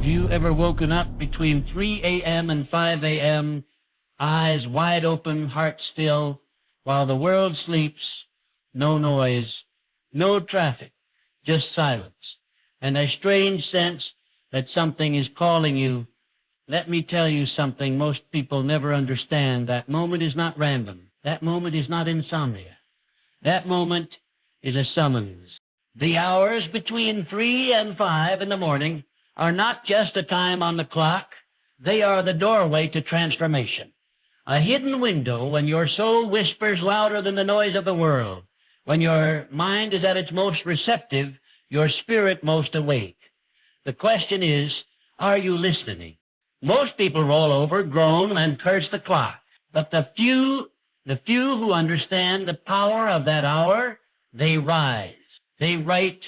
Have you ever woken up between 3 a.m. and 5 a.m., eyes wide open, heart still, while the world sleeps, no noise, no traffic, just silence, and a strange sense that something is calling you? Let me tell you something most people never understand. That moment is not random. That moment is not insomnia. That moment is a summons. The hours between 3 and 5 in the morning are not just a time on the clock. They are the doorway to transformation. A hidden window when your soul whispers louder than the noise of the world. When your mind is at its most receptive, your spirit most awake. The question is, are you listening? Most people roll over, groan, and curse the clock. But the few who understand the power of that hour, they rise, they write,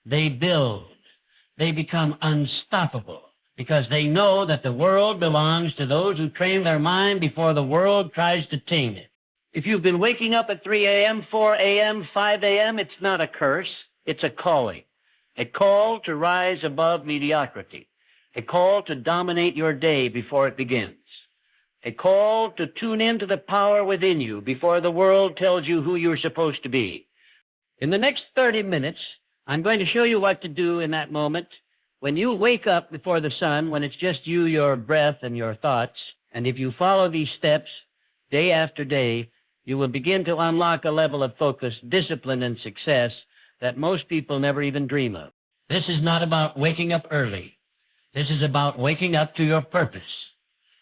they build. They become unstoppable because they know that the world belongs to those who train their mind before the world tries to tame it. If you've been waking up at 3 a.m., 4 a.m., 5 a.m., it's not a curse, it's a calling. A call to rise above mediocrity. A call to dominate your day before it begins. A call to tune into the power within you before the world tells you who you're supposed to be. In the next 30 minutes, I'm going to show you what to do in that moment when you wake up before the sun, when it's just you, your breath, and your thoughts. And if you follow these steps day after day, you will begin to unlock a level of focus, discipline, and success that most people never even dream of. This is not about waking up early. This is about waking up to your purpose.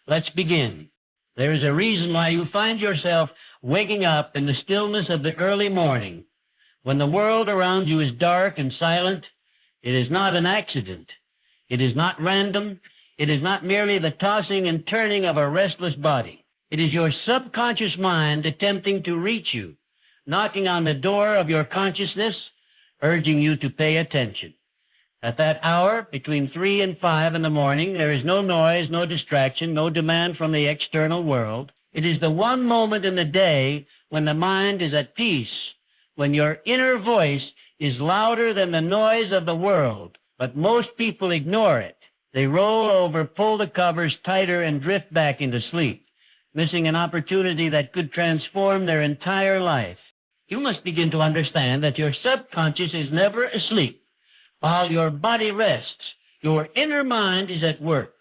Let's begin. There is a reason why you find yourself waking up in the stillness of the early morning. When the world around you is dark and silent, it is not an accident. It is not random. It is not merely the tossing and turning of a restless body. It is your subconscious mind attempting to reach you, knocking on the door of your consciousness, urging you to pay attention. At that hour, between 3 and 5 in the morning, there is no noise, no distraction, no demand from the external world. It is the one moment in the day when the mind is at peace, when your inner voice is louder than the noise of the world. But most people ignore it. They roll over, pull the covers tighter, and drift back into sleep, missing an opportunity that could transform their entire life. You must begin to understand that your subconscious is never asleep. While your body rests, your inner mind is at work.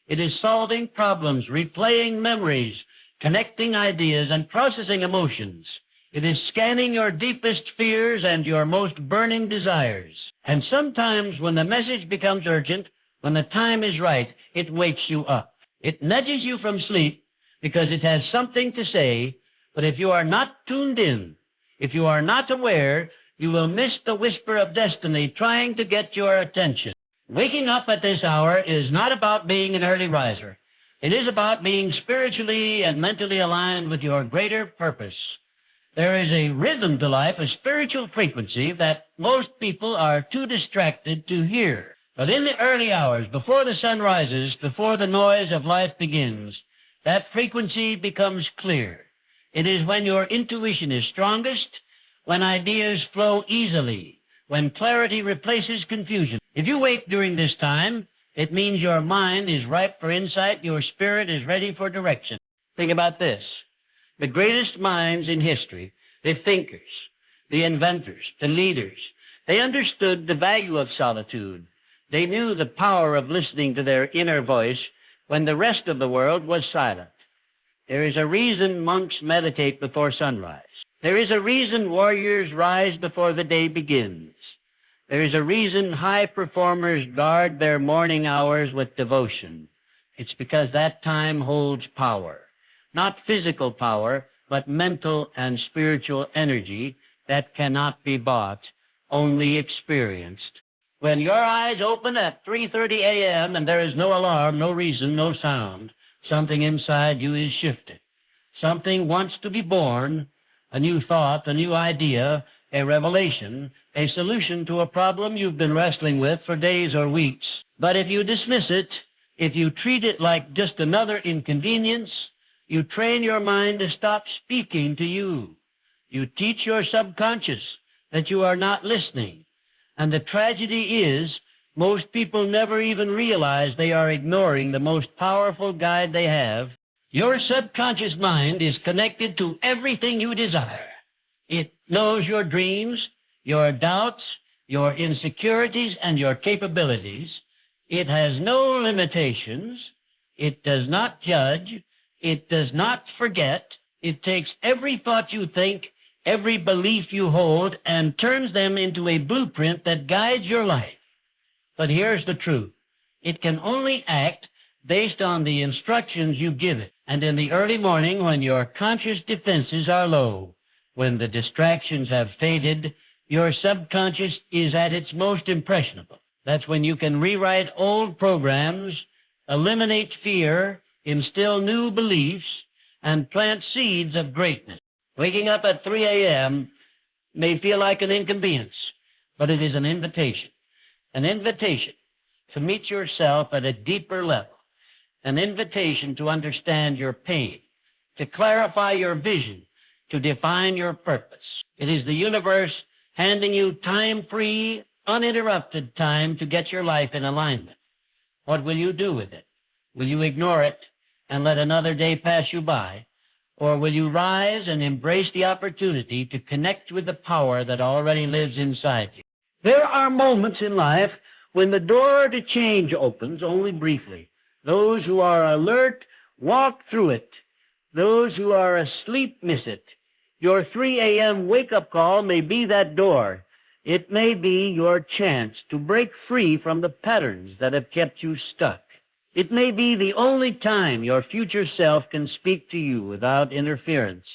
It is solving problems, replaying memories, connecting ideas, and processing emotions. It is scanning your deepest fears and your most burning desires. And sometimes when the message becomes urgent, when the time is right, it wakes you up. It nudges you from sleep because it has something to say, but if you are not tuned in, if you are not aware, you will miss the whisper of destiny trying to get your attention. Waking up at this hour is not about being an early riser. It is about being spiritually and mentally aligned with your greater purpose. There is a rhythm to life, a spiritual frequency that most people are too distracted to hear. But in the early hours, before the sun rises, before the noise of life begins, that frequency becomes clear. It is when your intuition is strongest, when ideas flow easily, when clarity replaces confusion. If you wake during this time, it means your mind is ripe for insight, your spirit is ready for direction. Think about this. The greatest minds in history, the thinkers, the inventors, the leaders, they understood the value of solitude. They knew the power of listening to their inner voice when the rest of the world was silent. There is a reason monks meditate before sunrise. There is a reason warriors rise before the day begins. There is a reason high performers guard their morning hours with devotion. It's because that time holds power. Not physical power, but mental and spiritual energy that cannot be bought, only experienced. When your eyes open at 3:30 a.m. and there is no alarm, no reason, no sound, something inside you is shifted. Something wants to be born, a new thought, a new idea, a revelation, a solution to a problem you've been wrestling with for days or weeks. But if you dismiss it, if you treat it like just another inconvenience, you train your mind to stop speaking to you. You teach your subconscious that you are not listening. And the tragedy is Most people never even realize they are ignoring the most powerful guide they have. Your subconscious mind is connected to everything you desire. It knows your dreams, your doubts, your insecurities, and your capabilities. It has no limitations. It does not judge. It does not forget. It takes every thought you think, every belief you hold, and turns them into a blueprint that guides your life. But here's the truth. It can only act based on the instructions you give it. And in the early morning, when your conscious defenses are low, when the distractions have faded, your subconscious is at its most impressionable. That's when you can rewrite old programs, eliminate fear, instill new beliefs, and plant seeds of greatness. Waking up at 3 a.m. may feel like an inconvenience, but it is an invitation. An invitation to meet yourself at a deeper level. An invitation to understand your pain, to clarify your vision, to define your purpose. It is the universe handing you time-free, uninterrupted time to get your life in alignment. What will you do with it? Will you ignore it and let another day pass you by? Or will you rise and embrace the opportunity to connect with the power that already lives inside you? There are moments in life when the door to change opens only briefly. Those who are alert walk through it. Those who are asleep miss it. Your 3 a.m. wake-up call may be that door. It may be your chance to break free from the patterns that have kept you stuck. It may be the only time your future self can speak to you without interference.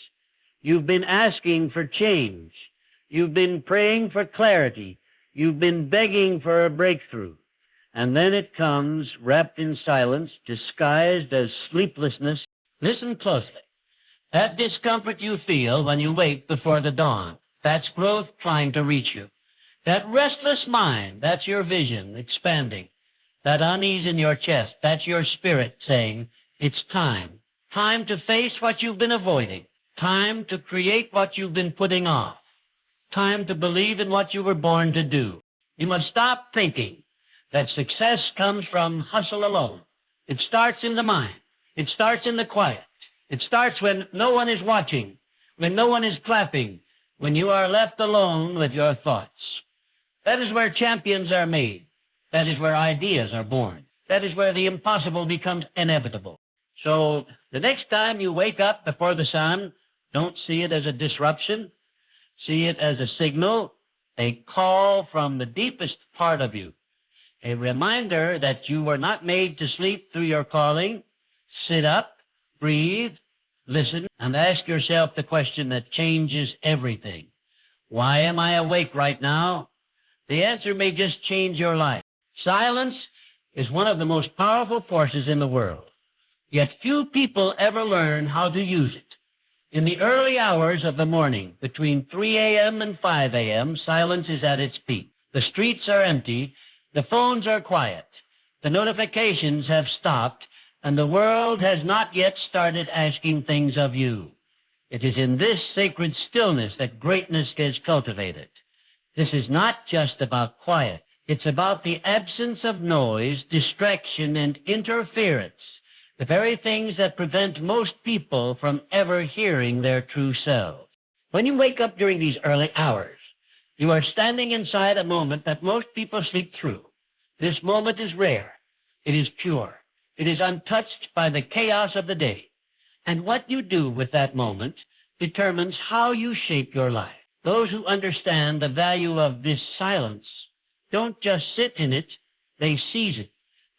You've been asking for change. You've been praying for clarity. You've been begging for a breakthrough. And then it comes, wrapped in silence, disguised as sleeplessness. Listen closely. That discomfort you feel when you wake before the dawn, that's growth trying to reach you. That restless mind, that's your vision expanding. That unease in your chest, that's your spirit saying, it's time. Time to face what you've been avoiding. Time to create what you've been putting off. Time to believe in what you were born to do. You must stop thinking that success comes from hustle alone. It starts in the mind. It starts in the quiet. It starts when no one is watching, when no one is clapping, when you are left alone with your thoughts. That is where champions are made. That is where ideas are born. That is where the impossible becomes inevitable. So the next time you wake up before the sun, don't see it as a disruption. See it as a signal, a call from the deepest part of you, a reminder that you were not made to sleep through your calling. Sit up, breathe, listen, and ask yourself the question that changes everything. Why am I awake right now? The answer may just change your life. Silence is one of the most powerful forces in the world, yet few people ever learn how to use it. In the early hours of the morning, between 3 a.m. and 5 a.m., silence is at its peak. The streets are empty, the phones are quiet, the notifications have stopped, and the world has not yet started asking things of you. It is in this sacred stillness that greatness is cultivated. This is not just about quiet. It's about the absence of noise, distraction, and interference, the very things that prevent most people from ever hearing their true selves. When you wake up during these early hours, you are standing inside a moment that most people sleep through. This moment is rare. It is pure. It is untouched by the chaos of the day. And what you do with that moment determines how you shape your life. Those who understand the value of this silence don't just sit in it, they seize it.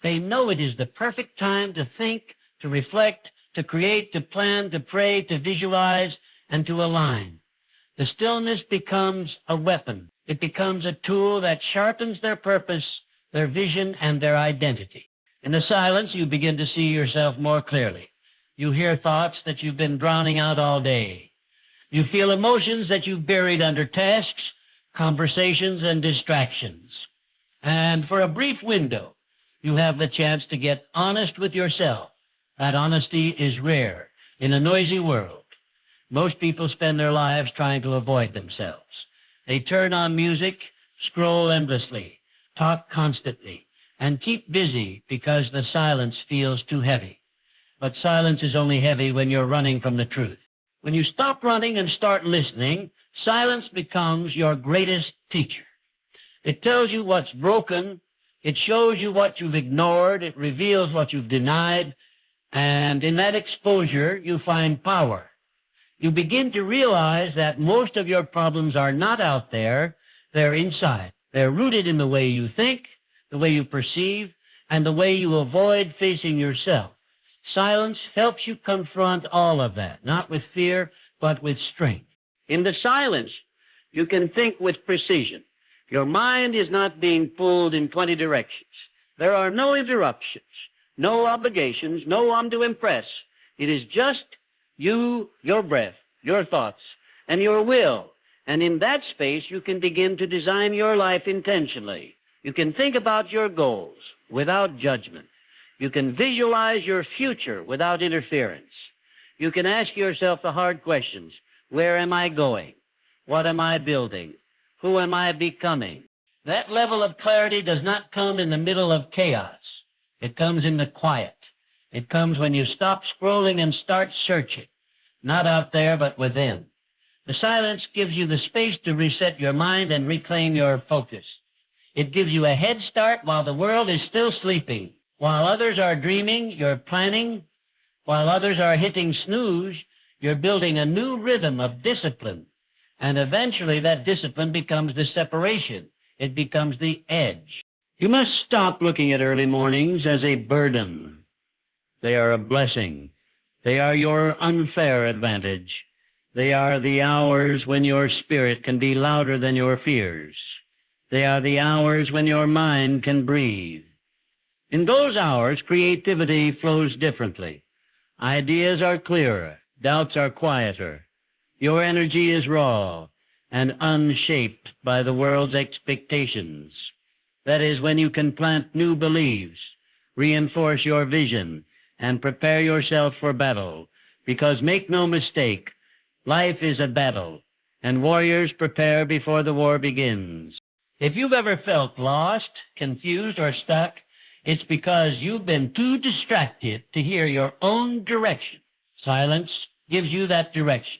They know it is the perfect time to think, to reflect, to create, to plan, to pray, to visualize, and to align. The stillness becomes a weapon. It becomes a tool that sharpens their purpose, their vision, and their identity. In the silence, you begin to see yourself more clearly. You hear thoughts that you've been drowning out all day. You feel emotions that you've buried under tasks, conversations, and distractions. And for a brief window, you have the chance to get honest with yourself. That honesty is rare in a noisy world. Most people spend their lives trying to avoid themselves. They turn on music, scroll endlessly, Talk constantly and keep busy because the silence feels too heavy. But silence is only heavy when you're running from the truth. When you stop running and start listening, silence becomes your greatest teacher. It tells you what's broken. It shows you what you've ignored. It reveals what you've denied. And in that exposure, you find power. You begin to realize that most of your problems are not out there. They're inside. They're rooted in the way you think, the way you perceive, and the way you avoid facing yourself. Silence helps you confront all of that, not with fear, but with strength. In the silence, you can think with precision. Your mind is not being pulled in 20 directions. There are no interruptions, no obligations, no one to impress. It is just you, your breath, your thoughts, and your will. And in that space, you can begin to design your life intentionally. You can think about your goals without judgment. You can visualize your future without interference. You can ask yourself the hard questions. Where am I going? What am I building? Who am I becoming? That level of clarity does not come in the middle of chaos. It comes in the quiet. It comes when you stop scrolling and start searching. Not out there, but within. The silence gives you the space to reset your mind and reclaim your focus. It gives you a head start while the world is still sleeping. While others are dreaming, you're planning. While others are hitting snooze, you're building a new rhythm of discipline. And eventually that discipline becomes the separation. It becomes the edge. You must stop looking at early mornings as a burden. They are a blessing. They are your unfair advantage. They are the hours when your spirit can be louder than your fears. They are the hours when your mind can breathe. In those hours, creativity flows differently. Ideas are clearer. Doubts are quieter. Your energy is raw and unshaped by the world's expectations. That is when you can plant new beliefs, reinforce your vision, and prepare yourself for battle. Because make no mistake, life is a battle, and warriors prepare before the war begins. If you've ever felt lost, confused, or stuck, it's because you've been too distracted to hear your own direction. Silence gives you that direction.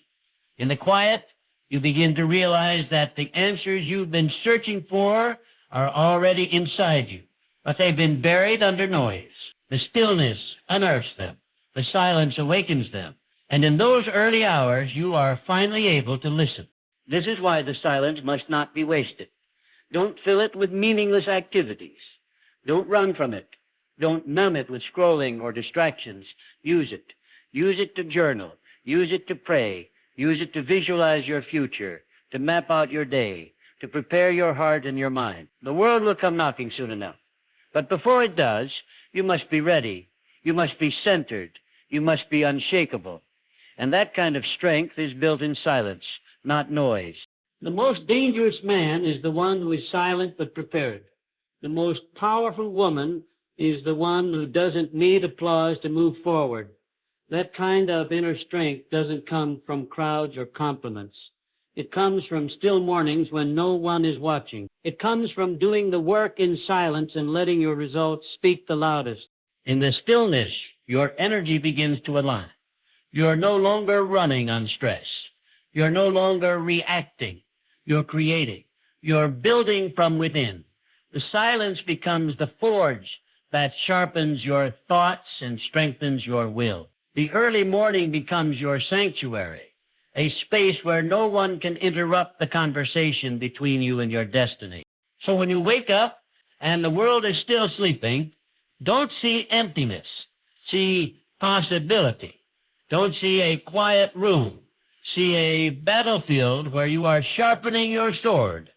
In the quiet, you begin to realize that the answers you've been searching for are already inside you, but they've been buried under noise. The stillness unearths them. The silence awakens them. And in those early hours, you are finally able to listen. This is why the silence must not be wasted. Don't fill it with meaningless activities. Don't run from it. Don't numb it with scrolling or distractions. Use it. Use it to journal. Use it to pray. Use it to visualize your future, to map out your day, to prepare your heart and your mind. The world will come knocking soon enough. But before it does, you must be ready. You must be centered. You must be unshakable. And that kind of strength is built in silence, not noise. The most dangerous man is the one who is silent but prepared. The most powerful woman is the one who doesn't need applause to move forward. That kind of inner strength doesn't come from crowds or compliments. It comes from still mornings when no one is watching. It comes from doing the work in silence and letting your results speak the loudest. In the stillness, your energy begins to align. You're no longer running on stress. You're no longer reacting. You're creating. You're building from within. The silence becomes the forge that sharpens your thoughts and strengthens your will. The early morning becomes your sanctuary, a space where no one can interrupt the conversation between you and your destiny. So when you wake up and the world is still sleeping, don't see emptiness. See possibility. Don't see a quiet room. See a battlefield where you are sharpening your sword.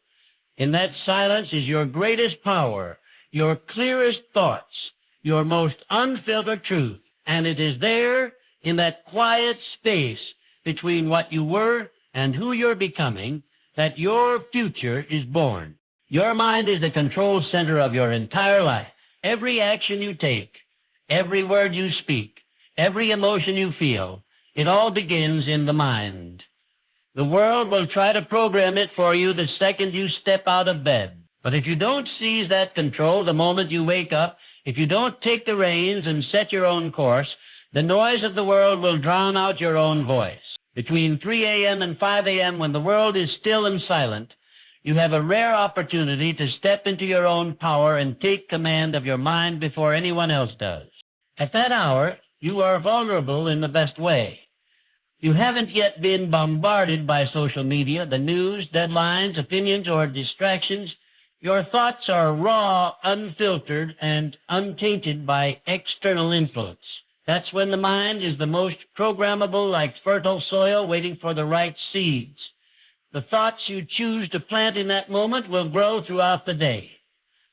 In that silence is your greatest power, your clearest thoughts, your most unfiltered truth. And it is there, in that quiet space between what you were and who you're becoming, that your future is born. Your mind is the control center of your entire life. Every action you take, every word you speak, every emotion you feel, it all begins in the mind. The world will try to program it for you the second you step out of bed. But if you don't seize that control the moment you wake up, if you don't take the reins and set your own course, the noise of the world will drown out your own voice. Between 3 a.m. and 5 a.m., when the world is still and silent, you have a rare opportunity to step into your own power and take command of your mind before anyone else does. At that hour, you are vulnerable in the best way. You haven't yet been bombarded by social media, the news, deadlines, opinions, or distractions. Your thoughts are raw, unfiltered, and untainted by external influence. That's when the mind is the most programmable, like fertile soil waiting for the right seeds. The thoughts you choose to plant in that moment will grow throughout the day.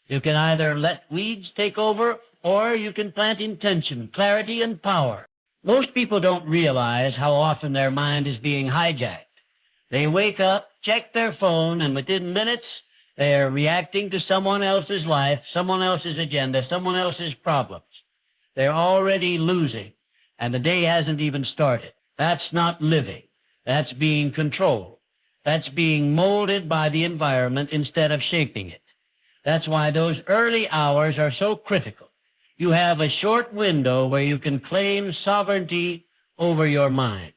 You can either let weeds take over, or you can plant intention, clarity, and power. Most people don't realize how often their mind is being hijacked. They wake up, check their phone, and within minutes, they're reacting to someone else's life, someone else's agenda, someone else's problems. They're already losing, and the day hasn't even started. That's not living. That's being controlled. That's being molded by the environment instead of shaping it. That's why those early hours are so critical. You have a short window where you can claim sovereignty over your mind.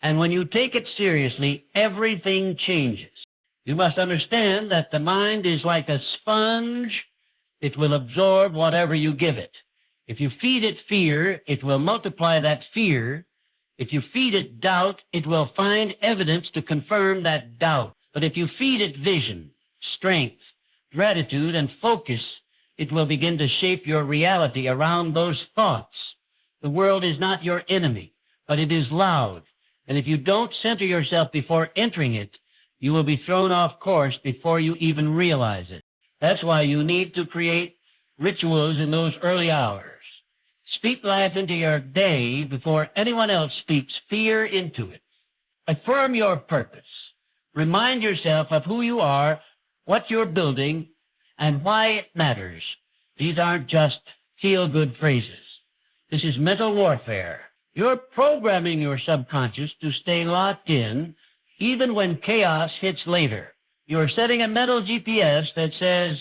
And when you take it seriously, everything changes. You must understand that the mind is like a sponge. It will absorb whatever you give it. If you feed it fear, it will multiply that fear. If you feed it doubt, it will find evidence to confirm that doubt. But if you feed it vision, strength, gratitude, and focus, it will begin to shape your reality around those thoughts. The world is not your enemy, but it is loud. And if you don't center yourself before entering it, you will be thrown off course before you even realize it. That's why you need to create rituals in those early hours. Speak life into your day before anyone else speaks fear into it. Affirm your purpose. Remind yourself of who you are, what you're building, and why it matters. These aren't just feel-good phrases. This is mental warfare. You're programming your subconscious to stay locked in even when chaos hits later. You're setting a mental GPS that says,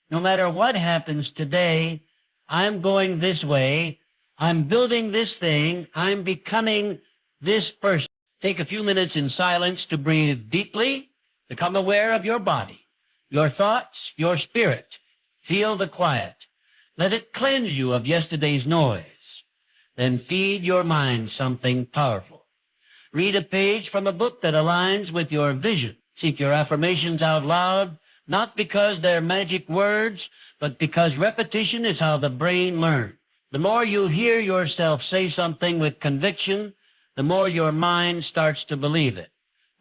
no matter what happens today, I'm going this way, I'm building this thing, I'm becoming this person. Take a few minutes in silence to breathe deeply, become aware of your body, your thoughts, your spirit. Feel the quiet. Let it cleanse you of yesterday's noise. Then feed your mind something powerful. Read a page from a book that aligns with your vision. Seek your affirmations out loud, not because they're magic words, but because repetition is how the brain learns. The more you hear yourself say something with conviction, the more your mind starts to believe it.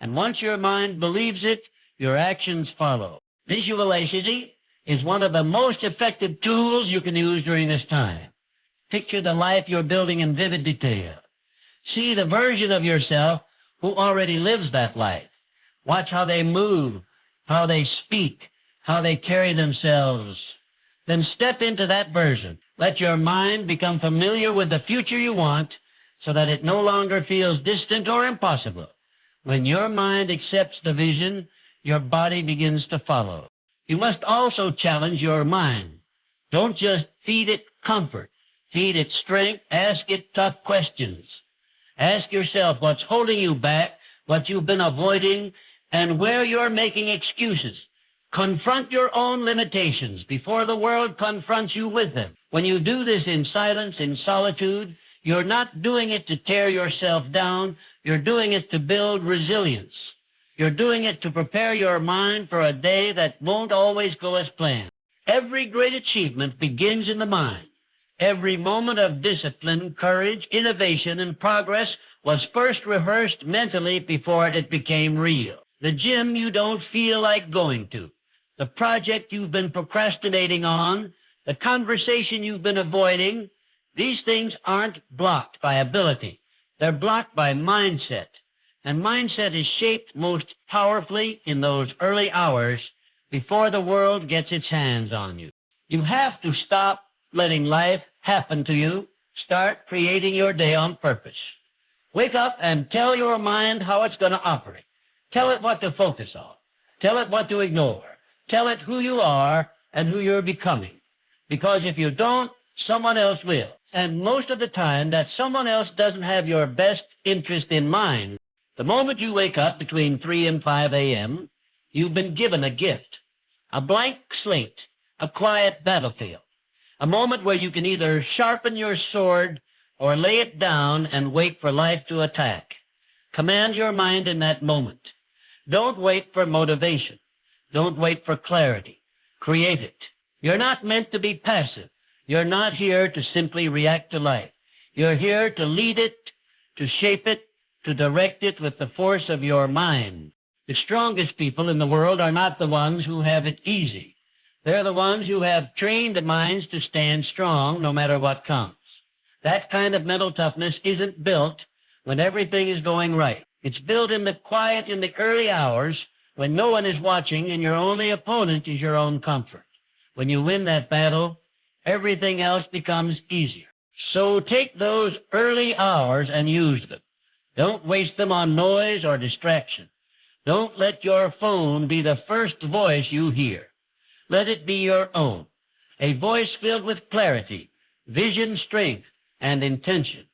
And once your mind believes it, your actions follow. Visualization is one of the most effective tools you can use during this time. Picture the life you're building in vivid detail. See the version of yourself who already lives that life. Watch how they move, how they speak, how they carry themselves. Then step into that version. Let your mind become familiar with the future you want so that it no longer feels distant or impossible. When your mind accepts the vision, your body begins to follow. You must also challenge your mind. Don't just feed it comfort. Feed it strength. Ask it tough questions. Ask yourself what's holding you back, what you've been avoiding, and where you're making excuses. Confront your own limitations before the world confronts you with them. When you do this in silence, in solitude, you're not doing it to tear yourself down. You're doing it to build resilience. You're doing it to prepare your mind for a day that won't always go as planned. Every great achievement begins in the mind. Every moment of discipline, courage, innovation, and progress was first rehearsed mentally before it became real. The gym you don't feel like going to, the project you've been procrastinating on, the conversation you've been avoiding, these things aren't blocked by ability. They're blocked by mindset. And mindset is shaped most powerfully in those early hours before the world gets its hands on you. You have to stop letting life happen to you. Start creating your day on purpose. Wake up and tell your mind how it's going to operate. Tell it what to focus on. Tell it what to ignore. Tell it who you are and who you're becoming. Because if you don't, someone else will. And most of the time, that someone else doesn't have your best interest in mind. The moment you wake up between 3 and 5 a.m., you've been given a gift, a blank slate, a quiet battlefield, a moment where you can either sharpen your sword or lay it down and wait for life to attack. Command your mind in that moment. Don't wait for motivation. Don't wait for clarity. Create it. You're not meant to be passive. You're not here to simply react to life. You're here to lead it, to shape it, to direct it with the force of your mind. The strongest people in the world are not the ones who have it easy. They're the ones who have trained the minds to stand strong no matter what comes. That kind of mental toughness isn't built when everything is going right. It's built in the quiet in the early hours when no one is watching and your only opponent is your own comfort. When you win that battle, everything else becomes easier. So take those early hours and use them. Don't waste them on noise or distraction. Don't let your phone be the first voice you hear. Let it be your own, a voice filled with clarity, vision, strength, and intention.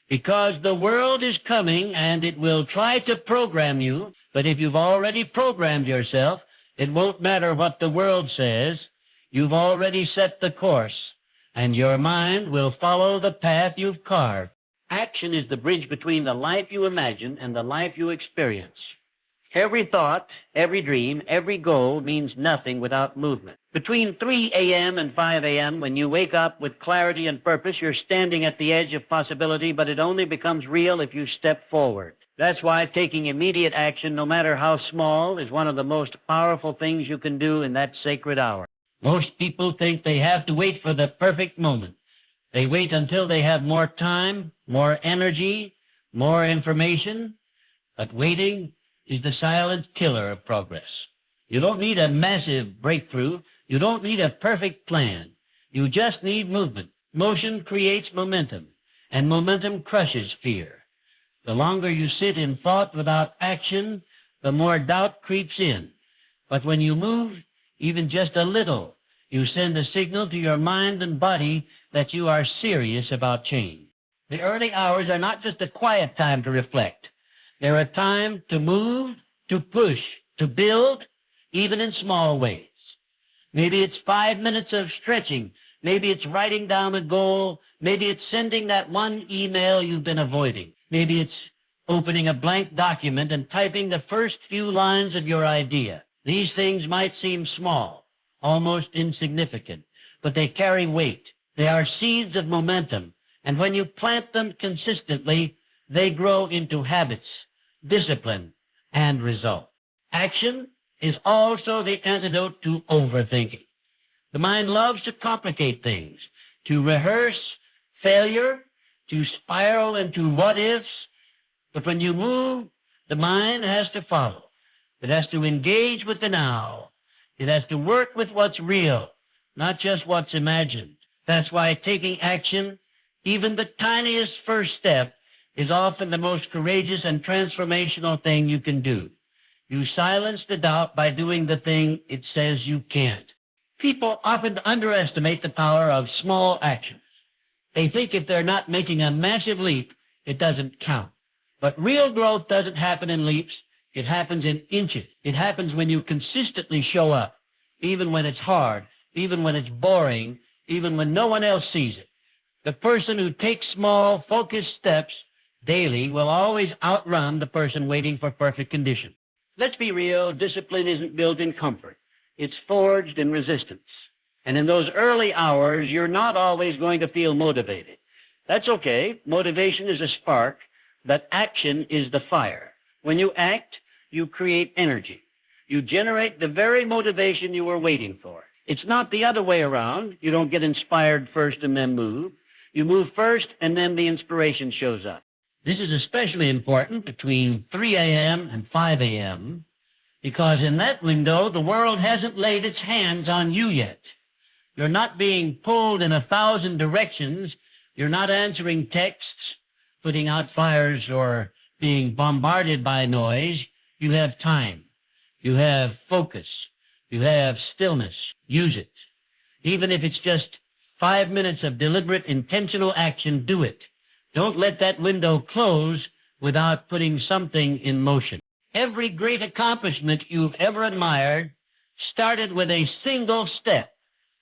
Because the world is coming and it will try to program you, but if you've already programmed yourself, it won't matter what the world says. You've already set the course, and your mind will follow the path you've carved. Action is the bridge between the life you imagine and the life you experience. Every thought, every dream, every goal means nothing without movement. Between 3 a.m. and 5 a.m., when you wake up with clarity and purpose, you're standing at the edge of possibility, but it only becomes real if you step forward. That's why taking immediate action, no matter how small, is one of the most powerful things you can do in that sacred hour. Most people think they have to wait for the perfect moment. They wait until they have more time, more energy, more information, but waiting is the silent killer of progress. You don't need a massive breakthrough. You don't need a perfect plan. You just need movement. Motion creates momentum, and momentum crushes fear. The longer you sit in thought without action, the more doubt creeps in. But when you move, even just a little, you send a signal to your mind and body that you are serious about change. The early hours are not just a quiet time to reflect. They're a time to move, to push, to build, even in small ways. Maybe it's 5 minutes of stretching. Maybe it's writing down a goal. Maybe it's sending that one email you've been avoiding. Maybe it's opening a blank document and typing the first few lines of your idea. These things might seem small, almost insignificant, but they carry weight. They are seeds of momentum, and when you plant them consistently, they grow into habits, discipline, and result. Action is also the antidote to overthinking. The mind loves to complicate things, to rehearse failure, to spiral into what-ifs, but when you move, the mind has to follow. It has to engage with the now. It has to work with what's real, not just what's imagined. That's why taking action, even the tiniest first step, is often the most courageous and transformational thing you can do. You silence the doubt by doing the thing it says you can't. People often underestimate the power of small actions. They think if they're not making a massive leap, it doesn't count. But real growth doesn't happen in leaps. It happens in inches. It happens when you consistently show up, even when it's hard, even when it's boring, even when no one else sees it. The person who takes small, focused steps daily will always outrun the person waiting for perfect conditions. Let's be real, discipline isn't built in comfort. It's forged in resistance. And in those early hours, you're not always going to feel motivated. That's okay. Motivation is a spark, but action is the fire. When you act, you create energy. You generate the very motivation you were waiting for. It's not the other way around. You don't get inspired first and then move. You move first, and then the inspiration shows up. This is especially important between 3 a.m. and 5 a.m. because in that window, the world hasn't laid its hands on you yet. You're not being pulled in 1,000 directions. You're not answering texts, putting out fires, or being bombarded by noise. You have time. You have focus. You have stillness. Use it. Even if it's just 5 minutes of deliberate, intentional action, do it. Don't let that window close without putting something in motion. Every great accomplishment you've ever admired started with a single step,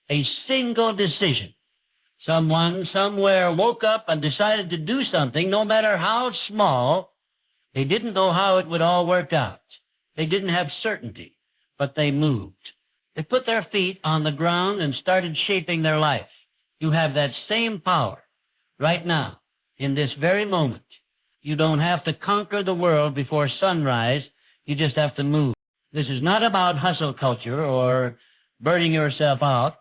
a single decision. Someone somewhere woke up and decided to do something, no matter how small. They didn't know how it would all work out. They didn't have certainty, but they moved. They put their feet on the ground and started shaping their life. You have that same power right now, in this very moment. You don't have to conquer the world before sunrise. You just have to move. This is not about hustle culture or burning yourself out.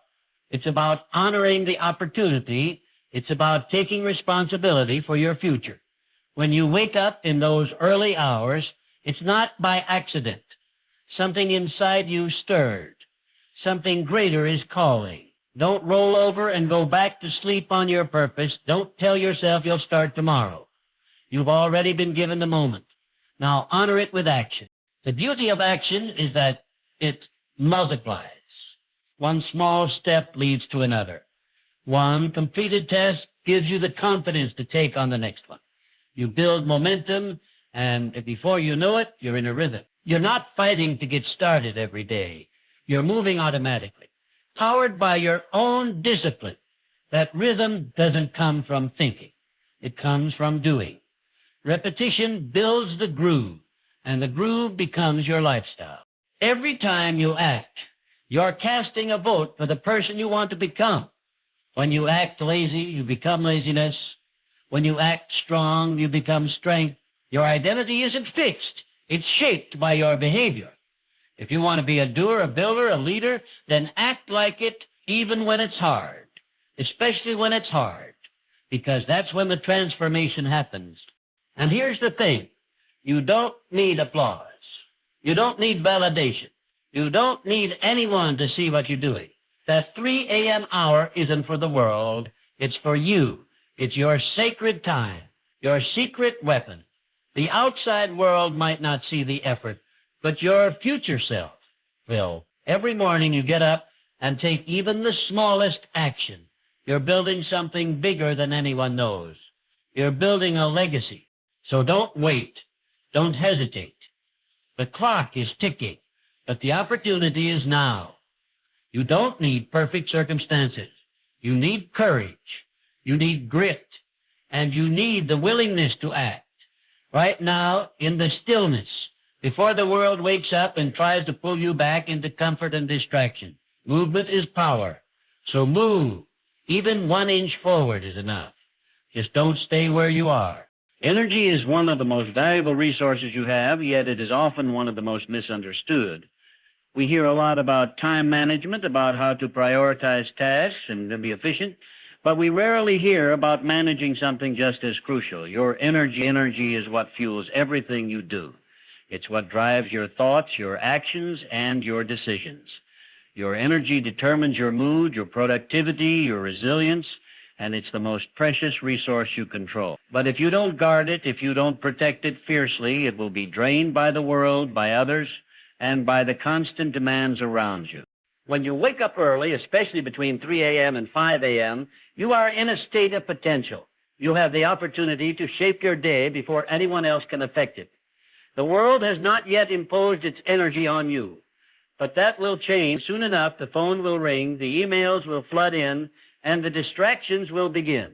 It's about honoring the opportunity. It's about taking responsibility for your future. When you wake up in those early hours, it's not by accident. Something inside you stirred. Something greater is calling. Don't roll over and go back to sleep on your purpose. Don't tell yourself you'll start tomorrow. You've already been given the moment. Now honor it with action. The beauty of action is that it multiplies. One small step leads to another. One completed task gives you the confidence to take on the next one. You build momentum, and before you know it, you're in a rhythm. You're not fighting to get started every day. You're moving automatically, powered by your own discipline. That rhythm doesn't come from thinking. It comes from doing. Repetition builds the groove, and the groove becomes your lifestyle. Every time you act, you're casting a vote for the person you want to become. When you act lazy, you become laziness. When you act strong, you become strength. Your identity isn't fixed. It's shaped by your behavior. If you want to be a doer, a builder, a leader, then act like it even when it's hard, especially when it's hard, because that's when the transformation happens. And here's the thing. You don't need applause. You don't need validation. You don't need anyone to see what you're doing. That 3 a.m. hour isn't for the world. It's for you. It's your sacred time, your secret weapon. The outside world might not see the effort, but your future self will. Every morning you get up and take even the smallest action. You're building something bigger than anyone knows. You're building a legacy. So don't wait. Don't hesitate. The clock is ticking, but the opportunity is now. You don't need perfect circumstances. You need courage. You need grit. And you need the willingness to act. Right now, in the stillness, before the world wakes up and tries to pull you back into comfort and distraction. Movement is power. So move. Even 1 inch forward is enough. Just don't stay where you are. Energy is one of the most valuable resources you have, yet it is often one of the most misunderstood. We hear a lot about time management, about how to prioritize tasks and to be efficient, but we rarely hear about managing something just as crucial. Your energy. Energy is what fuels everything you do. It's what drives your thoughts, your actions, and your decisions. Your energy determines your mood, your productivity, your resilience, and it's the most precious resource you control. But if you don't guard it, if you don't protect it fiercely, it will be drained by the world, by others, and by the constant demands around you. When you wake up early, especially between 3 a.m. and 5 a.m., you are in a state of potential. You have the opportunity to shape your day before anyone else can affect it. The world has not yet imposed its energy on you, but that will change soon enough. The phone will ring, the emails will flood in, and the distractions will begin.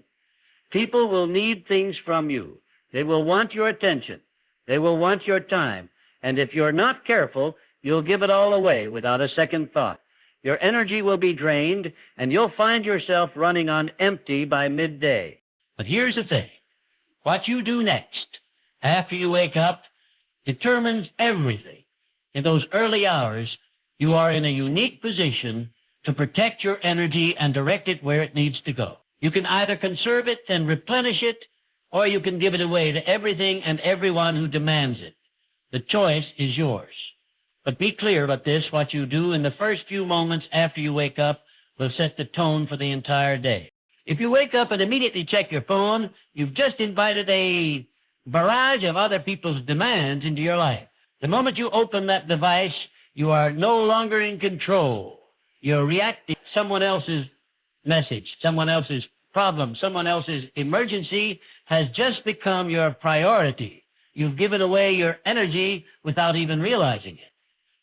People will need things from you. They will want your attention. They will want your time. And if you're not careful, you'll give it all away without a second thought. Your energy will be drained, and you'll find yourself running on empty by midday. But here's the thing. What you do next, after you wake up, determines everything. In those early hours, you are in a unique position to protect your energy and direct it where it needs to go. You can either conserve it and replenish it, or you can give it away to everything and everyone who demands it. The choice is yours. But be clear about this. What you do in the first few moments after you wake up will set the tone for the entire day. If you wake up and immediately check your phone, you've just invited a barrage of other people's demands into your life. The moment you open that device, You are no longer in control. You're reacting to someone else's message, someone else's problem, someone else's emergency has just become your priority. You've given away your energy without even realizing it.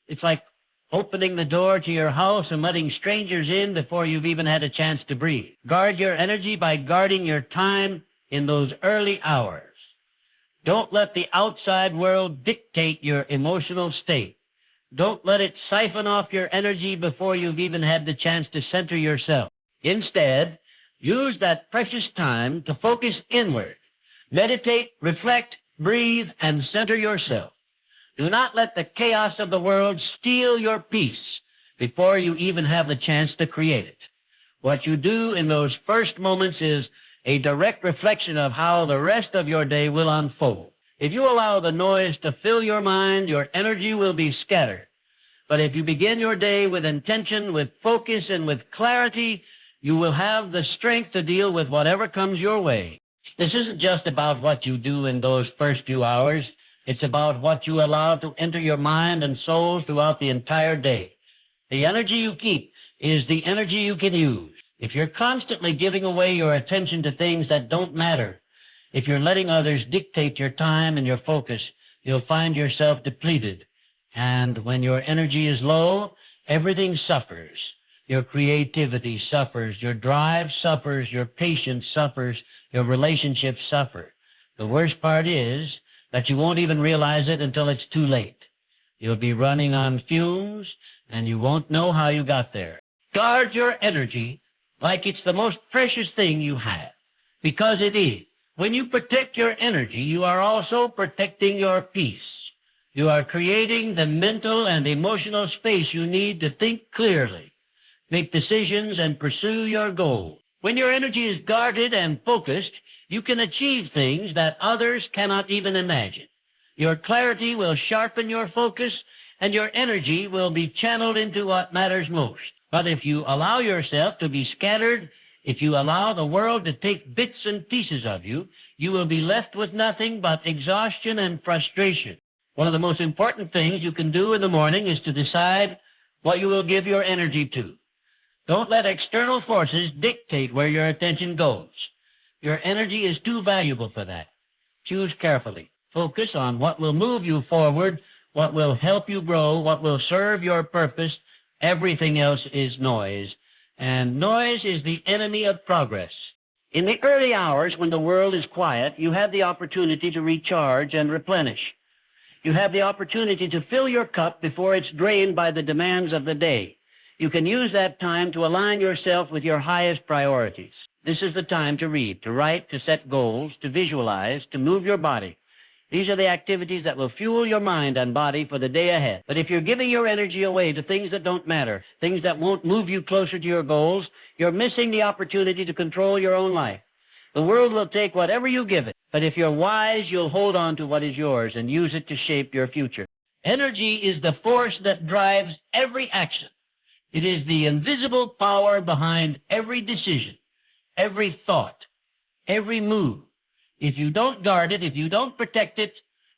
It's like opening the door to your house and letting strangers in before you've even had a chance to breathe. Guard your energy by guarding your time in those early hours. Don't let the outside world dictate your emotional state. Don't let it siphon off your energy before you've even had the chance to center yourself. Instead, use that precious time to focus inward. Meditate, reflect, breathe, and center yourself. Do not let the chaos of the world steal your peace before you even have the chance to create it. What you do in those first moments is a direct reflection of how the rest of your day will unfold. If you allow the noise to fill your mind, your energy will be scattered. But if you begin your day with intention, with focus, and with clarity, you will have the strength to deal with whatever comes your way. This isn't just about what you do in those first few hours. It's about what you allow to enter your mind and soul throughout the entire day. The energy you keep is the energy you can use. If you're constantly giving away your attention to things that don't matter, if you're letting others dictate your time and your focus, you'll find yourself depleted. And when your energy is low, everything suffers. Your creativity suffers, your drive suffers, your patience suffers, your relationships suffer. The worst part is that you won't even realize it until it's too late. You'll be running on fumes, and you won't know how you got there. Guard your energy like it's the most precious thing you have, because it is. When you protect your energy, you are also protecting your peace. You are creating the mental and emotional space you need to think clearly, make decisions, and pursue your goals. When your energy is guarded and focused, you can achieve things that others cannot even imagine. Your clarity will sharpen your focus, and your energy will be channeled into what matters most. But if you allow yourself to be scattered, if you allow the world to take bits and pieces of you, you will be left with nothing but exhaustion and frustration. One of the most important things you can do in the morning is to decide what you will give your energy to. Don't let external forces dictate where your attention goes. Your energy is too valuable for that. Choose carefully. Focus on what will move you forward, what will help you grow, what will serve your purpose. Everything else is noise, and noise is the enemy of progress. In the early hours when the world is quiet, you have the opportunity to recharge and replenish. You have the opportunity to fill your cup before it's drained by the demands of the day. You can use that time to align yourself with your highest priorities. This is the time to read, to write, to set goals, to visualize, to move your body. These are the activities that will fuel your mind and body for the day ahead. But if you're giving your energy away to things that don't matter, things that won't move you closer to your goals, you're missing the opportunity to control your own life. The world will take whatever you give it, but if you're wise, you'll hold on to what is yours and use it to shape your future. Energy is the force that drives every action. It is the invisible power behind every decision, every thought, every move. If you don't guard it, if you don't protect it,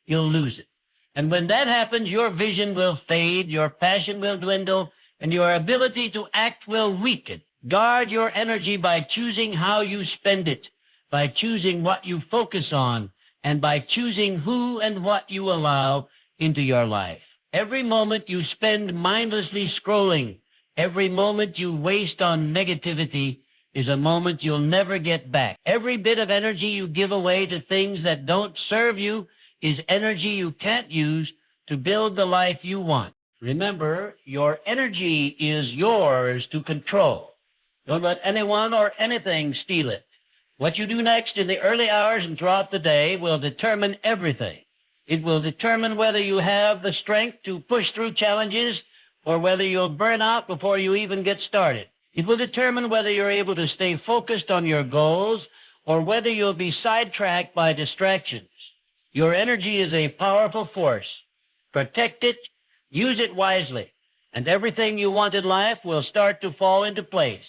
you'll lose it. And when that happens, your vision will fade, your passion will dwindle, and your ability to act will weaken. Guard your energy by choosing how you spend it, by choosing what you focus on, and by choosing who and what you allow into your life. Every moment you spend mindlessly scrolling, every moment you waste on negativity is a moment you'll never get back. Every bit of energy you give away to things that don't serve you is energy you can't use to build the life you want. Remember, your energy is yours to control. Don't let anyone or anything steal it. What you do next in the early hours and throughout the day will determine everything. It will determine whether you have the strength to push through challenges or whether you'll burn out before you even get started. It will determine whether you're able to stay focused on your goals or whether you'll be sidetracked by distractions. Your energy is a powerful force. Protect it, use it wisely, and everything you want in life will start to fall into place.